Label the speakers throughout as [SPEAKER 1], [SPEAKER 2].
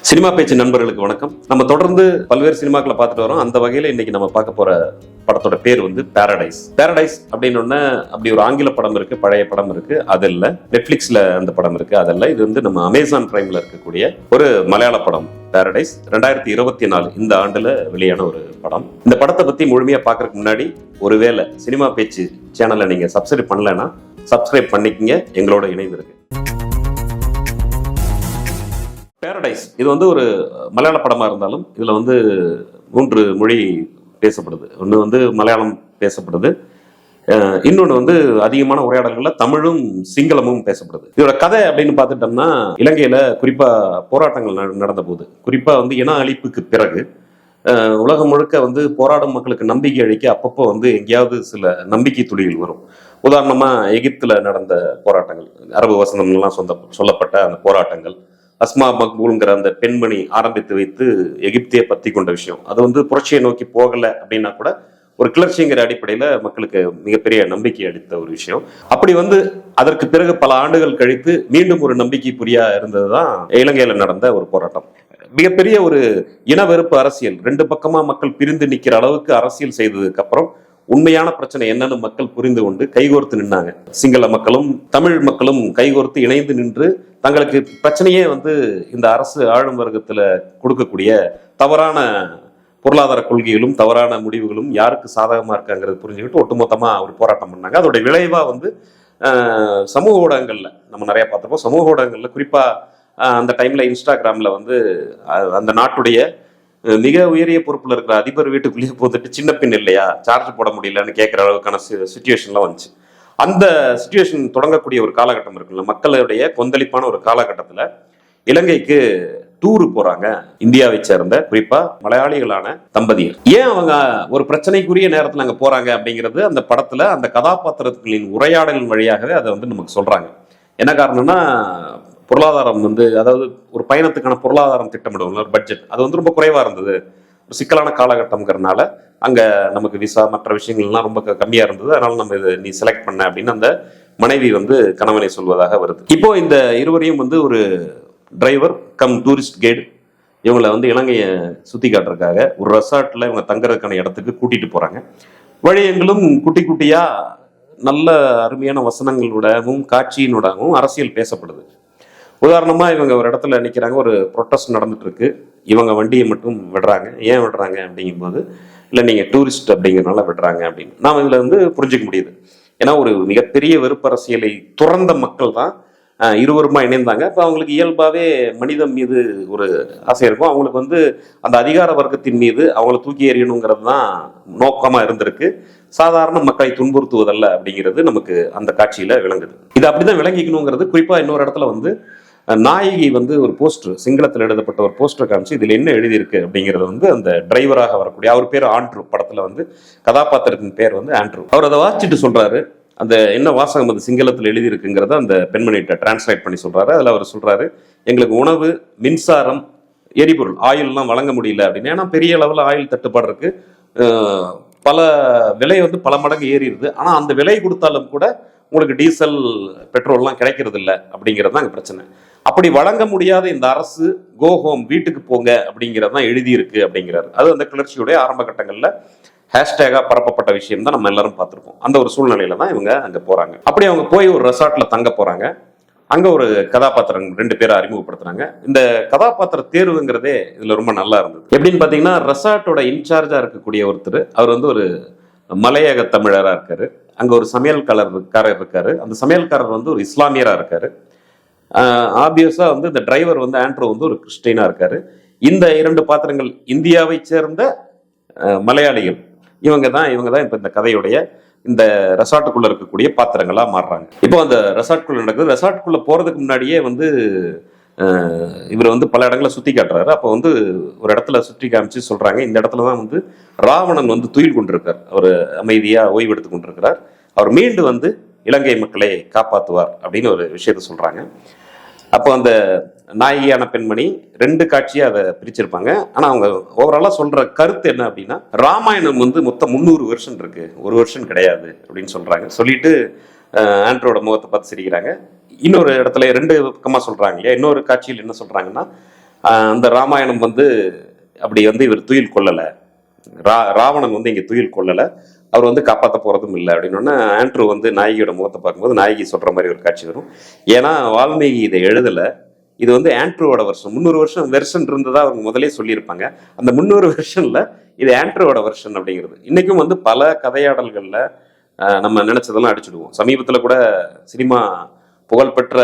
[SPEAKER 1] Cinema பேச்சு நண்பர்களுக்கு வணக்கம். நம்ம தொடர்ந்து பல்வேறு சினிமாக்களை பார்த்துட்டு வரோம். அந்த வகையில இன்னைக்கு நம்ம பார்க்க போற படத்தோட பேர் வந்து பாரடைஸ். பாரடைஸ் அப்படின்னு அப்படி ஒரு ஆங்கில படம் இருக்கு, பழைய படம் இருக்கு, அது இல்ல. நெட்ஃபிளிக்ஸ்ல அந்த படம் இருக்கு, அதல்ல. இது வந்து நம்ம அமேசான் பிரைம்ல இருக்கக்கூடிய ஒரு மலையாள படம் பாரடைஸ். 2024 இந்த ஆண்டுல வெளியான ஒரு படம். இந்த படத்தை பத்தி முழுமையா பாக்குறதுக்கு முன்னாடி ஒருவேளை சினிமா பேச்சு சேனலை நீங்க சப்ஸ்கிரைப் பண்ணலன்னா சப்ஸ்கிரைப் பண்ணிக்கங்க, எங்களோட இணைந்திருக்கு. பாரடைஸ் இது வந்து ஒரு மலையாள படமா இருந்தாலும் இதுல வந்து 3 மொழி பேசப்படுது. ஒன்று வந்து மலையாளம் பேசப்படுது, இன்னொன்று வந்து அதிகமான உரையாடல்கள்ல தமிழும் சிங்களமும் பேசப்படுது. இதோட கதை அப்படின்னு பார்த்துட்டோம்னா, இலங்கையில குறிப்பா போராட்டங்கள் நடந்த போது, குறிப்பா வந்து இன அழிப்புக்கு பிறகு உலகம் முழுக்க வந்து போராடும் மக்களுக்கு நம்பிக்கை அளிக்க அப்பப்போ வந்து எங்கேயாவது சில நம்பிக்கை துளிகள் வரும். உதாரணமா எகிப்துல நடந்த போராட்டங்கள், அரபு வசந்தம்லாம் சொல்லப்பட்ட அந்த போராட்டங்கள், அஸ்மா மக்பூல்ங்கிற அந்த பெண்மணி ஆரம்பித்து வைத்து எகிப்தியை பத்தி கொண்ட விஷயம், அது வந்து புரட்சியை நோக்கி போகல அப்படின்னா கூட ஒரு கிளர்ச்சிங்கிற அடிப்படையில மக்களுக்கு மிகப்பெரிய நம்பிக்கை அளித்த ஒரு விஷயம். அப்படி வந்து அதற்கு பிறகு பல ஆண்டுகள் கழித்து மீண்டும் ஒரு நம்பிக்கை புரியா இருந்ததுதான் இலங்கையில நடந்த ஒரு போராட்டம். மிகப்பெரிய ஒரு இன வெறுப்பு அரசியல், 2 பக்கமா மக்கள் பிரிந்து நிக்கிற அளவுக்கு அரசியல் செய்ததுக்கு அப்புறம் உண்மையான பிரச்சனை என்னன்னு மக்கள் புரிந்து கொண்டு கைகோர்த்து நின்னாங்க. சிங்கள மக்களும் தமிழ் மக்களும் கைகோர்த்து இணைந்து நின்று தங்களுக்கு பிரச்சனையே வந்து இந்த அரசு ஆளும் வர்க்கத்துல கொடுக்கக்கூடிய தவறான பொருளாதார கொள்கைகளும் தவறான முடிவுகளும் யாருக்கு சாதகமா இருக்காங்கிறது புரிஞ்சுக்கிட்டு ஒட்டுமொத்தமா ஒரு போராட்டம் பண்ணாங்க. அதோட விளைவா வந்து சமூக ஊடகங்கள்ல நம்ம நிறைய பார்த்திருப்போம். சமூக ஊடகங்கள்ல குறிப்பா அந்த டைம்ல இன்ஸ்டாகிராம்ல வந்து அந்த நாட்டுடைய மிக உயரிய பொறுப்புல இருக்கிற அதிபர் வீட்டுக்குள்ளேயே போந்துட்டு சின்ன பின் இல்லையா, சார்ஜ் போட முடியலன்னு கேட்கிற அளவுக்கான சுச்சுவேஷன்லாம் வந்துச்சு. அந்த சுச்சுவேஷன் தொடங்கக்கூடிய ஒரு காலகட்டம் இருக்குல்ல, மக்களுடைய கொந்தளிப்பான ஒரு காலகட்டத்துல இலங்கைக்கு டூரு போறாங்க இந்தியாவை சேர்ந்த குறிப்பா மலையாளிகளான தம்பதியர். ஏன் அவங்க ஒரு பிரச்சனைக்குரிய நேரத்துல அங்க போறாங்க அப்படிங்கிறது அந்த படத்துல அந்த கதாபாத்திரங்களின் உரையாடலின் வழியாகவே அதை வந்து நமக்கு சொல்றாங்க. என்ன காரணம்னா, பொருளாதாரம் வந்து, அதாவது ஒரு பயணத்துக்கான பொருளாதாரம் திட்டமிடுவோம், ஒரு பட்ஜெட், அது வந்து ரொம்ப குறைவா இருந்தது. ஒரு சிக்கலான காலகட்டம்ங்கிறதுனால அங்க நமக்கு விசா மற்ற விஷயங்கள்லாம் ரொம்ப கம்மியா இருந்தது. அதனால நம்ம இதை நீ செலக்ட் பண்ண அப்படின்னு அந்த மனைவி வந்து கணவனை சொல்வதாக வருது. இப்போ இந்த இருவரையும் வந்து ஒரு டிரைவர் கம் டூரிஸ்ட் கைடு இவங்களை வந்து இலங்கையை சுத்தி காட்டுறதுக்காக ஒரு ரெசார்ட்ல இவங்க தங்குறதுக்கான இடத்துக்கு கூட்டிட்டு போறாங்க. வழியெங்கிலும் குட்டி குட்டியா நல்ல அருமையான வசனங்களோடவும் காட்சியினோடவும் அரசியல் பேசப்படுது. உதாரணமா இவங்க ஒரு இடத்துல நிற்கிறாங்க, ஒரு ப்ரொட்டஸ்ட் நடந்துட்டு இருக்கு, இவங்க வண்டியை மட்டும் விடுறாங்க. ஏன் விடுறாங்க அப்படிங்கும்போது, இல்லை நீங்க டூரிஸ்ட் அப்படிங்கிறனால விடுறாங்க அப்படின்னு நாம இதுல வந்து புரிஞ்சுக்க முடியுது. ஏன்னா ஒரு மிகப்பெரிய வெறுப்பு அரசியலை துறந்த மக்கள் தான் இருவருமா இணைந்தாங்க. இப்போ அவங்களுக்கு இயல்பாவே மனிதம் மீது ஒரு ஆசை இருக்கும். அவங்களுக்கு வந்து அந்த அதிகார வர்க்கத்தின் மீது அவங்கள தூக்கி எறியணுங்கிறது தான் நோக்கமா இருந்திருக்கு. சாதாரண மக்களை துன்புறுத்துவதல்ல அப்படிங்கிறது நமக்கு அந்த காட்சியில விளங்குது. இது அப்படிதான் விளங்கிக்கணுங்கிறது. குறிப்பா இன்னொரு இடத்துல வந்து நாயகி வந்து ஒரு போஸ்டர், சிங்களத்தில் எழுதப்பட்ட ஒரு போஸ்டர் காமிச்சு இதுல என்ன எழுதியிருக்கு அப்படிங்கிறது வந்து அந்த டிரைவராக வரக்கூடிய, அவர் பேர் ஆண்ட்ரூ, படத்துல வந்து கதாபாத்திரத்தின் பேர் வந்து ஆண்ட்ரூ. அவர் அதை வாசிச்சுட்டு சொல்றாரு, அந்த என்ன வாசகம் அது சிங்களத்தில் எழுதியிருக்குங்கிறத அந்த பெண்மணிகிட்ட டிரான்ஸ்லேட் பண்ணி சொல்றாரு. அதுல அவர் சொல்றாரு, எங்களுக்கு உணவு, மின்சாரம், எரிபொருள், ஆயில்லாம் வழங்க முடியல அப்படின்னு. ஏன்னா பெரிய அளவில் ஆயில் தட்டுப்பாடு இருக்கு, பல விலை வந்து பல மடங்கு ஏறிடுது. ஆனா அந்த விலை கொடுத்தாலும் கூட உங்களுக்கு டீசல் பெட்ரோல்லாம் கிடைக்கிறது இல்லை அப்படிங்கிறது தான் பிரச்சனை. அப்படி வழங்க முடியாத இந்த அரசு கோ ஹோம், வீட்டுக்கு போங்க அப்படிங்கிறது தான் எழுதியிருக்கு அப்படிங்கிறாரு. அது அந்த கிளர்ச்சியுடைய ஆரம்ப கட்டங்கள்ல ஹேஷ்டேகா பரப்பப்பட்ட விஷயம் தான் நம்ம எல்லாரும் பார்த்திருப்போம். அந்த ஒரு சூழ்நிலையில தான் இவங்க அங்க போறாங்க. அப்படி அவங்க போய் ஒரு ரெசார்ட்ல தங்க போறாங்க. அங்க ஒரு கதாபாத்திரம் 2 பேரை அறிமுகப்படுத்துறாங்க. இந்த கதாபாத்திர தேர்வுங்கிறதே இதுல ரொம்ப நல்லா இருந்தது. எப்படின்னு பாத்தீங்கன்னா, ரெசார்ட்டோட இன்சார்ஜா இருக்கக்கூடிய ஒருத்தர், அவர் வந்து ஒரு மலையக தமிழரா இருக்காரு. அங்க ஒரு சமையல்காரர் இருக்காரு. அந்த சமையல்காரர் வந்து ஒரு இஸ்லாமியரா இருக்காரு. ஆப்வியஸா வந்து இந்த டிரைவர் வந்து ஆண்ட்ரோ வந்து ஒரு கிறிஸ்டியனா இருக்காரு. இந்த 2 பாத்திரங்கள் இந்தியாவை சேர்ந்த மலையாளிகள். இவங்க தான் இப்ப இந்த கதையுடைய இந்த ரெசார்ட்டுக்குள்ள இருக்கக்கூடிய பாத்திரங்களா மாறுறாங்க. இப்போ அந்த ரெசார்ட்குள்ள நடக்குது. ரெசார்ட்குள்ள போறதுக்கு முன்னாடியே வந்து இவர் வந்து பல இடங்களை சுத்தி காட்டுறாரு. அப்போ வந்து ஒரு இடத்துல சுற்றி காமிச்சு சொல்றாங்க, இந்த இடத்துலதான் வந்து ராவணன் வந்து துயில் கொண்டிருக்கார், அவர் அமைதியா ஓய்வு எடுத்து கொண்டிருக்கிறார், அவர் மீண்டு வந்து இலங்கை மக்களை காப்பாற்றுவார் அப்படின்னு ஒரு விஷயத்த சொல்றாங்க. அப்போ அந்த நாயகியான பெண்மணி 2 காட்சியா அதை பிரிச்சிருப்பாங்க. ஆனா அவங்க ஓவராலா சொல்ற கருத்து என்ன அப்படின்னா, ராமாயணம் வந்து மொத்தம் 300 வருஷம் இருக்கு, ஒரு வருஷம் கிடையாது அப்படின்னு சொல்றாங்க. சொல்லிட்டு ஆண்ட்ரோட முகத்தை பார்த்து சிரிக்கிறாங்க. இன்னொரு இடத்துல 2 பக்கமா சொல்றாங்க இல்லையா. இன்னொரு காட்சியில் என்ன சொல்றாங்கன்னா, அந்த ராமாயணம் வந்து அப்படி வந்து இவர் துயில் கொள்ளலை, ராவணன் வந்து இங்க துயில் கொள்ளலை, அவர் வந்து காப்பாற்ற போறதும் இல்லை அப்படின்னு ஆண்ட்ரூ வந்து நாயகியோட முகத்தை பார்க்கும்போது நாயகி சொல்ற மாதிரி ஒரு காட்சி வரும். ஏன்னா வால்மீகி இதை எழுதலை, இது வந்து ஆண்ட்ரூவோட வருஷன். 300 வருஷம் வெர்ஷன் இருந்ததா அவங்க முதலே சொல்லியிருப்பாங்க. அந்த 300 வெர்ஷன்ல இது ஆண்ட்ரூவோட வெர்ஷன் அப்படிங்கிறது. இன்னைக்கும் வந்து பல கதையாடல்கள்ல நம்ம நினைச்சதெல்லாம் அடிச்சுடுவோம். சமீபத்துல கூட சினிமா புகழ்பெற்ற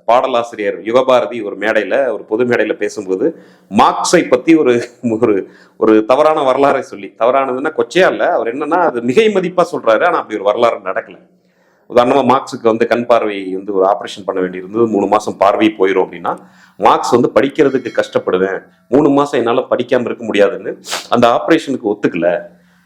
[SPEAKER 1] பாடலாசிரியர் யுகபாரதி ஒரு மேடையில, ஒரு பொது மேடையில பேசும்போது மார்க்ஸை பத்தி ஒரு ஒரு ஒரு தவறான வரலாறை சொல்லி, தவறானதுன்னா கொச்சையா இல்ல, அவர் என்னன்னா அது மிகை மதிப்பா சொல்றாரு, ஆனா அப்படி ஒரு வரலாறு நடக்கல. உதாரணமா மார்க்ஸுக்கு வந்து கண் பார்வை வந்து ஒரு ஆப்ரேஷன் பண்ண வேண்டியிருந்தது, 3 மாசம் பார்வை போயிடும் அப்படின்னா மார்க்ஸ் வந்து படிக்கிறதுக்கு கஷ்டப்படுவேன், 3 மாசம் என்னால படிக்காம இருக்க முடியாதுன்னு அந்த ஆப்ரேஷனுக்கு ஒத்துக்கல.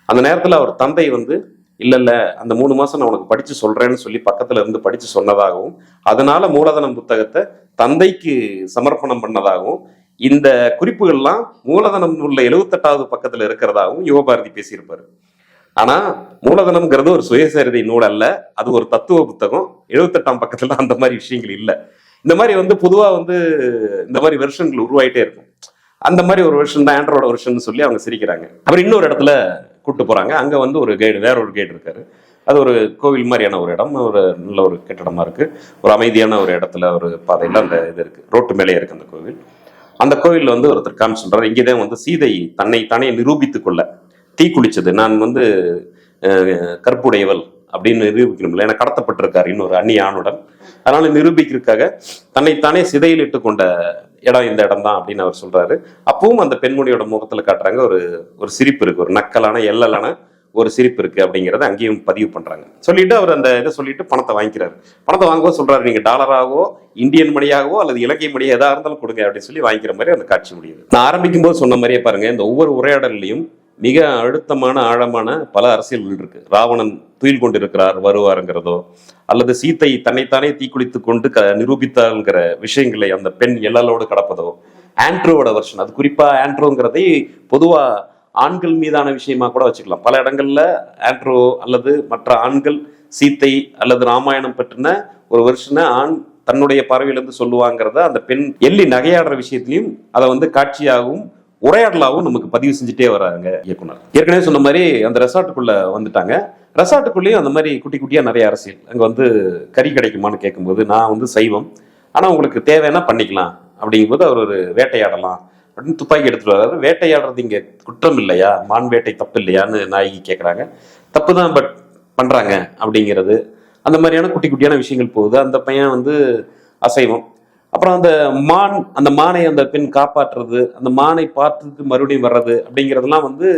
[SPEAKER 1] அந்த நேரத்துல அவர் தந்தை வந்து இல்ல அந்த 3 மாசம் நான் உனக்கு படிச்சு சொல்றேன்னு சொல்லி பக்கத்துல இருந்து படிச்சு சொன்னதாகவும், அதனால மூலதனம் புத்தகத்தை தந்தைக்கு சமர்ப்பணம் பண்ணதாகவும், இந்த குறிப்புகள்லாம் மூலதனம் உள்ள 78வது பக்கத்துல இருக்கிறதாகவும் யுகபாரதி பேசியிருப்பாரு. ஆனா மூலதனம்ங்கிறது ஒரு சுயசரிதை நூல் அல்ல, அது ஒரு தத்துவ புத்தகம். 78ஆம் பக்கத்துல அந்த மாதிரி விஷயங்கள் இல்லை. இந்த மாதிரி வந்து பொதுவா வந்து இந்த மாதிரி வெர்ஷன்கள் உருவாயிட்டே இருக்கும். அந்த மாதிரி ஒரு வெர்ஷன் தான் ஆண்ட்ரோட வெர்ஷன் சொல்லி அவங்க சிரிக்கிறாங்க. அப்புறம் இன்னொரு இடத்துல கூட்டு போறாங்க. அங்க வந்து ஒரு கைடு, வேற ஒரு கைடு இருக்காரு. அது ஒரு கோவில் மாதிரியான ஒரு இடம், ஒரு நல்ல ஒரு கட்டடமா இருக்கு, ஒரு அமைதியான ஒரு இடத்துல ஒரு பாதையில அந்த இது இருக்கு, ரோட்டு மேலே இருக்கு அந்த கோவில். அந்த கோவில்ல வந்து ஒருத்தர் காமி சொல்றாரு, இங்கேதான் வந்து சீதை தன்னை தானே நிரூபித்துக் கொள்ள தீ குளிச்சது, நான் வந்து கற்புடையவள் அப்படின்னு நிரூபிக்கணும்ல, என கடத்தப்பட்டிருக்காரு இன்னொரு அந்நிய ஆணுடன், அதனால நிரூபிக்கிறதுக்காக தன்னைத்தானே சிதையில் இட்டு கொண்ட இடம் இந்த இடம் தான் அப்படின்னு அவர் சொல்றாரு. அப்பவும் அந்த பெண்மணியோட முகத்துல காட்டுறாங்க ஒரு சிரிப்பு இருக்கு, ஒரு நக்கலான எல்லலான ஒரு சிரிப்பு இருக்கு அப்படிங்கிறத அங்கேயும் பதிவு பண்றாங்க. சொல்லிட்டு அவர் அந்த இதை சொல்லிட்டு பணத்தை வாங்கிக்கிறாரு. பணத்தை வாங்கும்போது சொல்றாரு, நீங்க டாலராகவோ இந்தியன் மணியாகவோ அல்லது இலங்கை மணியா எதா இருந்தாலும் கொடுங்க அப்படின்னு சொல்லி வாங்கிக்கிற மாதிரி அந்த காட்சி முடியுது. நான் ஆரம்பிக்கும் போது சொன்ன மாதிரியே பாருங்க, இந்த ஒவ்வொரு உரையாடல்லையும் மிக அழுத்தமான ஆழமான பல அரசியல்கள் இருக்கு. ராவணன் துயில் கொண்டிருக்கிறார் வருவாருங்கிறதோ, அல்லது சீத்தை தன்னைத்தானே தீக்குளித்து கொண்டு நிரூபித்தாள்ங்கிற விஷயங்களை அந்த பெண் எல்லோடு கடப்பதோ, ஆண்ட்ரோவோட வெர்ஷன், அது குறிப்பா ஆண்ட்ரோங்கிறதை பொதுவா ஆண்கள் மீதான விஷயமா கூட வச்சுக்கலாம். பல இடங்கள்ல ஆண்ட்ரோ அல்லது மற்ற ஆண்கள் சீத்தை அல்லது ராமாயணம் பற்றின ஒரு வெர்ஷனை ஆண் தன்னுடைய பார்வையிலிருந்து சொல்லுவாங்கிறத அந்த பெண் எள்ளி நகையாடுற விஷயத்திலையும் அதை வந்து காட்சியாகவும் உரையாடலாகவும் நமக்கு பதிவு செஞ்சுட்டே வராங்க இயக்குனர். ஏற்கனவே சொன்ன மாதிரி அந்த ரெசார்ட்டுக்குள்ள வந்துட்டாங்க. ரெசார்ட்டுக்குள்ளேயும் அந்த மாதிரி குட்டி குட்டியா நிறைய அரசியல். அங்க வந்து கறி கிடைக்குமான்னு கேட்கும்போது, நான் வந்து சைவம், ஆனா உங்களுக்கு தேவைன்னா பண்ணிக்கலாம் அப்படிங்கும்போது அவர் ஒரு வேட்டையாடலாம் அப்படின்னு துப்பாக்கி எடுத்துட்டு வர்றாரு. வேட்டையாடுறது இங்க குற்றம் இல்லையா, மான் வேட்டை தப்பு இல்லையான்னு நாயகி கேட்கறாங்க. தப்பு தான், பட் பண்றாங்க அப்படிங்கிறது, அந்த மாதிரியான குட்டி குட்டியான விஷயங்கள் போகுது. அந்த பையன் வந்து அசைவம். அப்புறம் அந்த மானை அந்த பெண் காப்பாற்றுறது, அந்த மானை பார்த்துட்டு மறுபடியும் வர்றது அப்படிங்கிறதுலாம் வந்து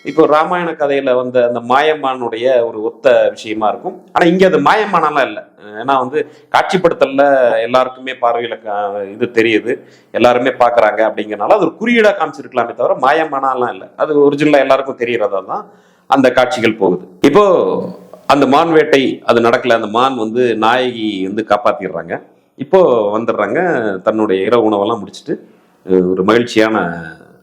[SPEAKER 1] இப்போ ராமாயண கதையில வந்த அந்த மாயமானுடைய ஒரு ஒத்த விஷயமா இருக்கும். ஆனா இங்க அது மாயமானலாம் இல்லை. ஏன்னா வந்து காட்சிப்படுத்தல எல்லாருக்குமே பார்வையில இது தெரியுது, எல்லாருமே பாக்குறாங்க அப்படிங்கிறனால அது ஒரு குறியீடா காமிச்சிருக்கலாமே தவிர மாயமானலாம் இல்லை. அது ஒரிஜினலா எல்லாருக்கும் தெரியறதா தான் அந்த காட்சிகள் போகுது. இப்போ அந்த மான் வேட்டை அது நடக்கல, அந்த மான் வந்து நாயகி வந்து காப்பாத்திடுறாங்க. இப்போ வந்துடுறாங்க, தன்னுடைய இரவு உணவெல்லாம் முடிச்சுட்டு ஒரு மகிழ்ச்சியான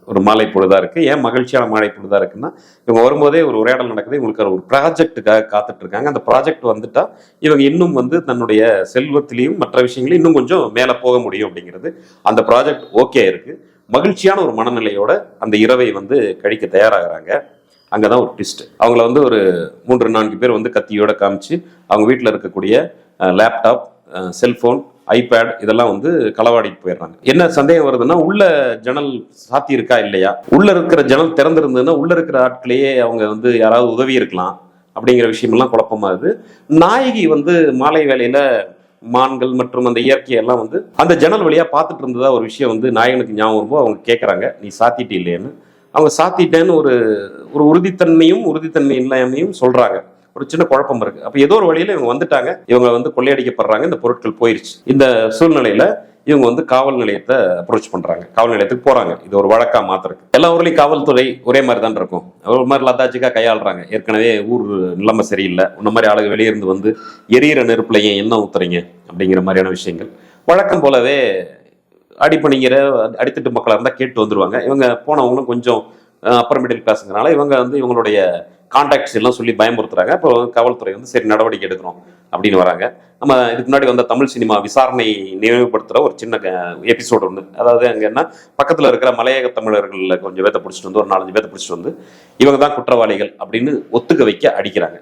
[SPEAKER 1] ஒரு மாலை பொழுதா இருக்கு. ஏன் மகிழ்ச்சியான மாலை பொழுதா இருக்குன்னா, இவங்க வரும்போதே ஒரு உரையாடல் நடக்குது, இவங்களுக்கு ஒரு ப்ராஜெக்டுக்காக காத்துட்டு இருக்காங்க. அந்த ப்ராஜெக்ட் வந்துட்டா இவங்க இன்னும் வந்து தன்னுடைய செல்வத்திலையும் மற்ற விஷயங்களையும் இன்னும் கொஞ்சம் மேலே போக முடியும் அப்படிங்கிறது. அந்த ப்ராஜெக்ட் ஓகே இருக்கு. மகிழ்ச்சியான ஒரு மனநிலையோட அந்த இரவை வந்து கழிக்க தயாராகிறாங்க. அங்கதான் ஒரு ட்விஸ்ட். அவங்கள வந்து ஒரு 3-4 பேர் வந்து கத்தியோட காமிச்சு அவங்க வீட்டில் இருக்கக்கூடிய லேப்டாப், செல்போன், ஐபேட் இதெல்லாம் வந்து களவாடிட்டு போயிடுறாங்க. என்ன சந்தேகம் வருதுன்னா, உள்ள ஜன்னல் சாத்தி இருக்கா இல்லையா, உள்ள இருக்கிற ஜன்னல் திறந்திருந்ததுன்னா உள்ள இருக்கிற ஆட்களையே அவங்க வந்து யாராவது உதவி இருக்கலாம் அப்படிங்கிற விஷயமெல்லாம் குழப்பமாகுது. நாயகி வந்து மாலை வேலையில மான்கள் மற்றும் அந்த இயற்கையெல்லாம் வந்து அந்த ஜன்னல் வழியா பார்த்துட்டு இருந்ததா ஒரு விஷயம் வந்து நாயகனுக்கு ஞாபகம் வரும்போது அவங்க கேட்கறாங்க, நீ சாத்திட்டு இல்லையேன்னு. அவங்க சாத்திட்டேன்னு ஒரு உறுதித்தன்மை இல்லாமையும் சொல்றாங்க. ஒரு சின்ன குழப்பம் இருக்கு. அப்ப ஏதோ ஒரு வழியில இவங்க வந்துட்டாங்க, இவங்க வந்து கொள்ளையடிக்கப்படுறாங்க, இந்த பொருட்கள் போயிருச்சு. இந்த சூழ்நிலையில இவங்க வந்து காவல் நிலையத்தை அப்ரோச் பண்றாங்க, காவல் நிலையத்துக்கு போறாங்க. இது ஒரு வழக்கா மாத்திருக்கு. எல்லா ஊர்லயும் காவல்துறை ஒரே மாதிரி தான் இருக்கும், ஒரு மாதிரி லதாச்சிக்கா கையாளுறாங்க. ஏற்கனவே ஊர் நிலைமை சரியில்லை, இந்த மாதிரி ஆளுங்க வெளியிருந்து வந்து எரியிற நெருப்புலையும் என்ன ஊத்துறீங்க அப்படிங்கிற மாதிரியான விஷயங்கள் வழக்கம் போலவே அடிப்பணிங்கிற அடித்தட்டு மக்களாக இருந்தால் கேட்டு வந்துருவாங்க. இவங்க போனவங்களும் கொஞ்சம் அப்பர் மிடில் கிளாஸுங்கிறனால இவங்க வந்து இவங்களுடைய கான்டாக்ட்ஸ் எல்லாம் சொல்லி பயமுறுத்துறாங்க. அப்போ காவல்துறை வந்து சரி நடவடிக்கை எடுக்கிறோம் அப்படின்னு வராங்க. நம்ம இதுக்கு முன்னாடி வந்த தமிழ் சினிமா விசாரணை நினைவுபடுத்துகிற ஒரு சின்ன எபிசோடு ஒன்று. அதாவது அங்கே என்ன, பக்கத்தில் இருக்கிற மலையக தமிழர்களில் கொஞ்சம் பேத்தை பிடிச்சிட்டு வந்து, ஒரு 4-5 பேத்தை பிடிச்சிட்டு வந்து இவங்க தான் குற்றவாளிகள் அப்படின்னு ஒத்துக்க வைக்க அடிக்கிறாங்க.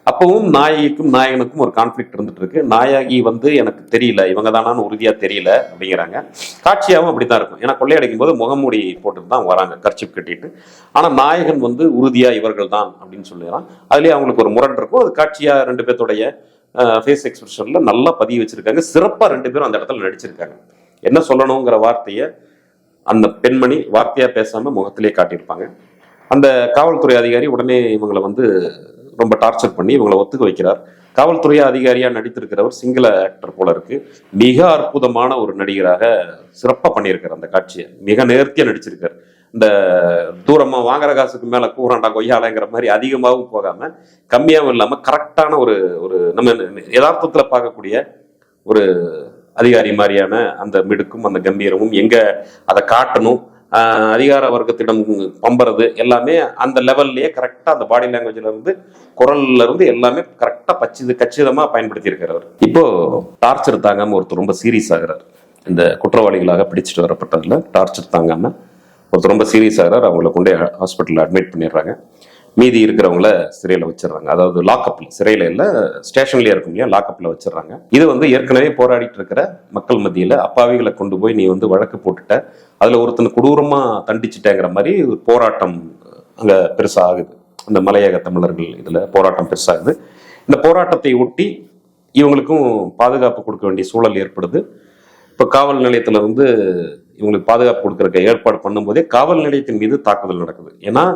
[SPEAKER 1] அப்பவும் நாயகிக்கும் நாயகனுக்கும் ஒரு கான்ஃபிளிக்ட் இருந்துட்டு இருக்கு. நாயகி வந்து எனக்கு தெரியல, இவங்க தானான்னு உறுதியா தெரியல அப்படிங்கிறாங்க. காட்சியாகவும் அப்படித்தான் இருக்கும். ஏன்னா கொள்ளையடிக்கும் போது முகமூடி போட்டுட்டு தான் வராங்க, கர்ச்சிப் கட்டிட்டு. ஆனா நாயகன் வந்து உறுதியா இவர்கள் தான் அப்படின்னு சொல்லிடுறான். அதுலயே அவங்களுக்கு ஒரு முரண் இருக்கும். அது காட்சியா 2 பேர்த்தோடைய ஃபேஸ் எக்ஸ்பிரஷன்ல நல்லா பதிவு வச்சிருக்காங்க. சிறப்பா 2 பேரும் அந்த இடத்துல நடிச்சிருக்காங்க. என்ன சொல்லணுங்கிற வார்த்தையை அந்த பெண்மணி வார்த்தையா பேசாம முகத்திலே காட்டியிருப்பாங்க. அந்த காவல்துறை அதிகாரி உடனே இவங்களை வந்து ரொம்ப டார்ச்சர் பண்ணி இவங்களை ஒத்துக்க வைக்கிறார். காவல்துறை அதிகாரியா நடித்திருக்கிறவர் சிங்கள ஆக்டர் போல இருக்கு. மிக அற்புதமான ஒரு நடிகராக சிறப்பா பண்ணியிருக்காரு. அந்த காட்சியை மிக நேர்த்தியா நடிச்சிருக்காரு. இந்த தூரமா வாங்குற காசுக்கு மேல கூறாண்டா கொய்யாலங்கிற மாதிரி அதிகமாகவும் போகாம கம்மியாகவும் இல்லாம கரெக்டான ஒரு ஒரு நம்ம யதார்த்தத்துல பார்க்கக்கூடிய ஒரு அதிகாரி மாதிரியான அந்த மிடுக்கும் அந்த கம்பீரமும் எங்க அதை காட்டணும், அதிகார வர்க்கத்திடம் பம்புறது எல்லாமே அந்த லெவல்லையே கரெக்டா அந்த பாடி லாங்குவேஜ்ல இருந்து குரல்ல இருந்து எல்லாமே கரெக்டா கச்சிதமா பயன்படுத்தி இருக்கிறவர். இப்போ டார்ச்சர் தாங்காம ஒருத்தர் ரொம்ப சீரியஸ் ஆகிறார். இந்த குற்றவாளிகளாக பிடிச்சிட்டு வரப்பட்டதுல டார்ச்சர் தாங்காம ஒருத்தர் ரொம்ப சீரியஸ் ஆகிறார். அவங்கள கொண்டே ஹாஸ்பிட்டலில் அட்மிட் பண்ணிடுறாங்க. மீதி இருக்கிறவங்கள சிறையில் வச்சிடறாங்க. அதாவது லாக்அப்ல, சிறையில இல்ல ஸ்டேஷன்லயே இருக்கும் இல்லையா, லாக்அப்ல வச்சிடறாங்க. இது வந்து ஏற்கனவே போராடிட்டு இருக்கிற மக்கள் மத்தியில அப்பாவிகளை கொண்டு போய் நீ வந்து வழக்கு போட்டுட்ட, அதுல ஒருத்தனை கொடூரமா தண்டிச்சுட்டேங்கிற மாதிரி போராட்டம் அங்க பெருசா ஆகுது. அந்த மலையக தமிழர்கள் இதுல போராட்டம் பெருசாகுது. இந்த போராட்டத்தை ஒட்டி இவங்களுக்கும் பாதுகாப்பு கொடுக்க வேண்டிய சூழல் ஏற்படுது. இப்ப காவல் நிலையத்துல வந்து இவங்களுக்கு பாதுகாப்பு கொடுக்கறதுக்கு ஏற்பாடு பண்ணும்போதே காவல் நிலையத்தின் மீது தாக்குதல் நடக்குது. ஏன்னா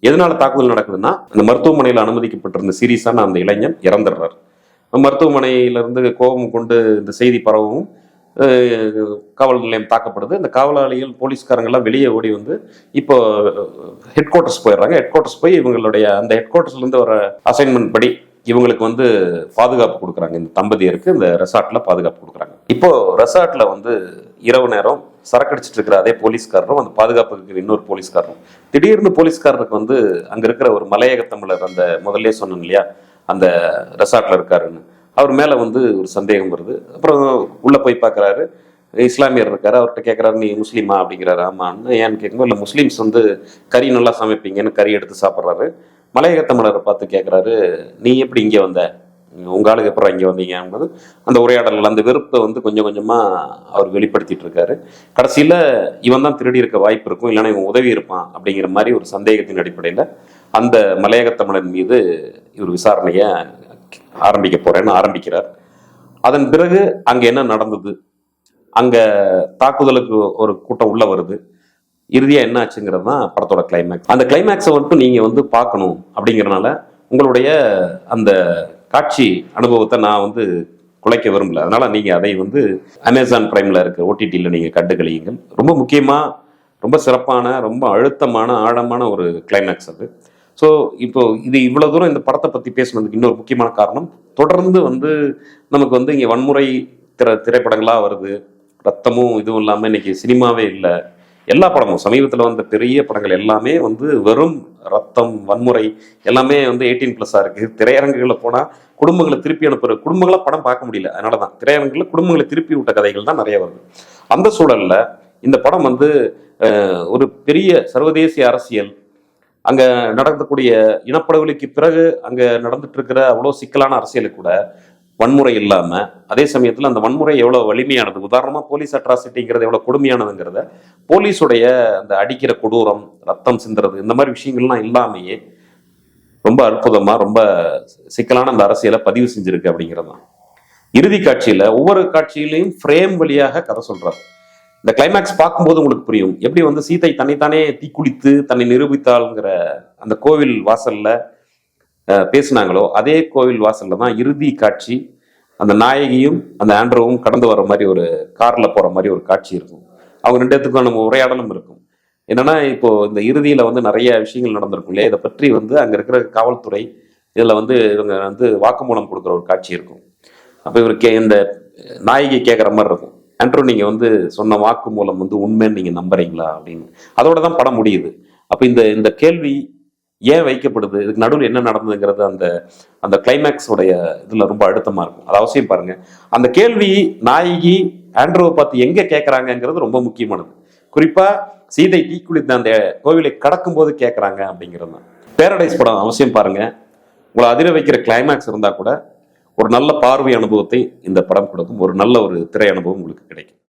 [SPEAKER 1] எதனால தாக்குதல் நடக்குதுன்னா, அந்த மருத்துவமனையில் அனுமதிக்கப்பட்டிருந்த சீரியஸான அந்த இளைஞன் இறந்துடுறாரு. மருத்துவமனையிலிருந்து கோபம் கொண்டு இந்த செய்தி பரவவும் காவல் நிலையம் தாக்கப்படுது. இந்த காவலாளிகள் போலீஸ்காரங்கெல்லாம் வெளியே ஓடி வந்து இப்போ ஹெட் குவார்ட்டர்ஸ் போயிடுறாங்க. ஹெட் குவார்ட்டர்ஸ் போய் இவங்களுடைய அந்த ஹெட் குவார்ட்டர்ஸ்ல இருந்து வர அசைன்மெண்ட் படி இவங்களுக்கு வந்து பாதுகாப்பு கொடுக்குறாங்க. இந்த தம்பதியருக்கு இந்த ரெசார்ட்ல பாதுகாப்பு கொடுக்குறாங்க. இப்போ ரெசார்ட்ல வந்து இரவு நேரம் சரக்கடிச்சிட்டு இருக்கிற அதே போலீஸ்காரரும் அந்த பாதுகாப்புக்கு இன்னொரு போலீஸ்காரரும் திடீர்னு போலீஸ்காரருக்கு வந்து அங்க இருக்கிற ஒரு மலையக தமிழர், அந்த முதல்ல சொன்னோம் இல்லையா அந்த ரெசார்ட்ல இருக்காருன்னு, அவர் மேல வந்து ஒரு சந்தேகம் வருது. அப்புறம் உள்ள போய் பார்க்கறாரு, இஸ்லாமியர் இருக்காரு. அவர்கிட்ட கேட்கறாரு, நீ முஸ்லீமா அப்படிங்கிறாரு. ஆமான்னு. ஏன்னு கேட்கும்போது இல்லை, முஸ்லீம்ஸ் வந்து கறி நல்லா சமைப்பீங்கன்னு கறி எடுத்து சாப்பிட்றாரு. மலையக தமிழரை பார்த்து கேட்குறாரு, நீ எப்படி இங்கே வந்த, உங்க ஆளுக்கு எப்பறம் இங்கே வந்தீங்க என்பது அந்த உரையாடல்கள், அந்த வெறுப்பை வந்து கொஞ்சம் கொஞ்சமா அவர் வெளிப்படுத்திட்டு இருக்காரு. கடைசியில இவன் தான் திருடி இருக்க வாய்ப்பு இருக்கும், இல்லைன்னா இவன் உதவி இருப்பான் அப்படிங்கிற மாதிரி ஒரு சந்தேகத்தின் அடிப்படையில் அந்த மலையக தமிழன் மீது இவர் விசாரணையை ஆரம்பிக்க போறேன்னு ஆரம்பிக்கிறார். அதன் பிறகு அங்க என்ன நடந்தது, அங்க தாக்குதலுக்கு ஒரு கூட்டம் உள்ள வருது, இறுதியா என்ன ஆச்சுங்கிறது தான் படத்தோட கிளைமேக்ஸ். அந்த கிளைமேக்ஸை மட்டும் நீங்க வந்து பார்க்கணும் அப்படிங்கிறனால உங்களுடைய அந்த காட்சி அனுபவத்தை நான் வந்து குலைக்க விரும்பல. அதனால நீங்க அதை வந்து அமேசான் பிரைம்ல இருக்க ஓடிடியில் நீங்க கண்டு கழியுங்கள். ரொம்ப முக்கியமா, ரொம்ப சிறப்பான, ரொம்ப அழுத்தமான, ஆழமான ஒரு கிளைமேக்ஸ் அது. ஸோ இப்போ இது இவ்வளவு தூரம் இந்த படத்தை பத்தி பேசுனதுக்கு இன்னொரு முக்கியமான காரணம், தொடர்ந்து வந்து நமக்கு வந்து இங்க வன்முறை திரைப்படங்களா வருது, ரத்தமும் இதுவும் இல்லாம இன்னைக்கு சினிமாவே இல்லை. எல்லா படமும் சமீபத்தில் வந்த பெரிய படங்கள் எல்லாமே வந்து வெறும் ரத்தம், வன்முறை எல்லாமே வந்து 18+ இருக்கு. திரையரங்குகளில் போனால் குடும்பங்களை திருப்பி அனுப்புற குடும்பங்களாக படம் பார்க்க முடியல. அதனாலதான் திரையரங்குகளில் குடும்பங்களை திருப்பி விட்ட கதைகள் தான் நிறைய வருது. அந்த சூழல்ல இந்த படம் வந்து ஒரு பெரிய சர்வதேசிய அரசியல், அங்க நடக்கக்கூடிய இனப்படுகொலைக்கு பிறகு அங்க நடந்துட்டு இருக்கிற அவ்வளோ சிக்கலான அரசியலுக்கு கூட வன்முறை இல்லாம, அதே சமயத்துல அந்த வன்முறை எவ்வளவு வலிமையானது, உதாரணமா போலீஸ் அட்ராசிட்டிங்கிறது எவ்வளவு கொடுமையானதுங்கிறத, போலீஸுடைய அந்த அடிக்கிற கொடூரம், ரத்தம் சிந்துறது, இந்த மாதிரி விஷயங்கள்லாம் இல்லாமையே ரொம்ப அற்புதமா, ரொம்ப சிக்கலான அந்த அரசியலை பதிவு செஞ்சிருக்கு அப்படிங்கிறது தான். இறுதி காட்சியில ஒவ்வொரு காட்சியிலையும் ஃப்ரேம் வழியாக கதை சொல்றாரு. இந்த கிளைமேக்ஸ் பார்க்கும்போது உங்களுக்கு புரியும், எப்படி வந்து சீதை தன்னைத்தானே தீக்குளித்து தன்னை நிரூபித்தாள்ங்கிற அந்த கோவில் வாசல்ல பேசினாங்களோ, அதே கோவில் வாசல்ல தான் இறுதி காட்சி அந்த நாயகியும் அந்த ஆண்ட்ரோவும் கடந்து வர மாதிரி ஒரு கார்ல போற மாதிரி ஒரு காட்சி இருக்கும். அவங்க 2 பேத்துக்கும் நம்ம உரையாடலும் இருக்கும். என்னன்னா, இப்போ இந்த இறுதியில வந்து நிறைய விஷயங்கள் நடந்திருக்கும் இல்லையா, இதை பற்றி வந்து அங்க இருக்கிற காவல்துறை இதுல வந்து இவங்க வந்து வாக்குமூலம் கொடுக்குற ஒரு காட்சி இருக்கும். அப்ப இவருக்கு இந்த நாயகி கேட்குற மாதிரி இருக்கும், ஆண்ட்ரோ நீங்க வந்து சொன்ன வாக்குமூலம் வந்து உண்மைன்னு நீங்க நம்புறீங்களா அப்படின்னு. அதோட தான் படம் முடியுது. அப்ப இந்த கேள்வி ஏன் வைக்கப்படுது, இதுக்கு நடுவில் என்ன நடந்ததுங்கிறது அந்த அந்த கிளைமேக்ஸோடைய இதுல ரொம்ப அழுத்தமா இருக்கும். அது அவசியம் பாருங்க. அந்த கேள்வி நாயகி ஆண்ட்ரோவை பார்த்து எங்க கேட்கறாங்கிறது ரொம்ப முக்கியமானது. குறிப்பா சீதை தீக்குளித்த அந்த கோவிலை கடக்கும் போது கேட்கறாங்க அப்படிங்கிறது தான். பேரடைஸ் படம் அவசியம் பாருங்க. உங்களை அதிர வைக்கிற கிளைமேக்ஸ் இருந்தா கூட ஒரு நல்ல பார்வை அனுபவத்தை இந்த படம் கொடுக்கும். ஒரு நல்ல ஒரு திரை அனுபவம் உங்களுக்கு கிடைக்கும்.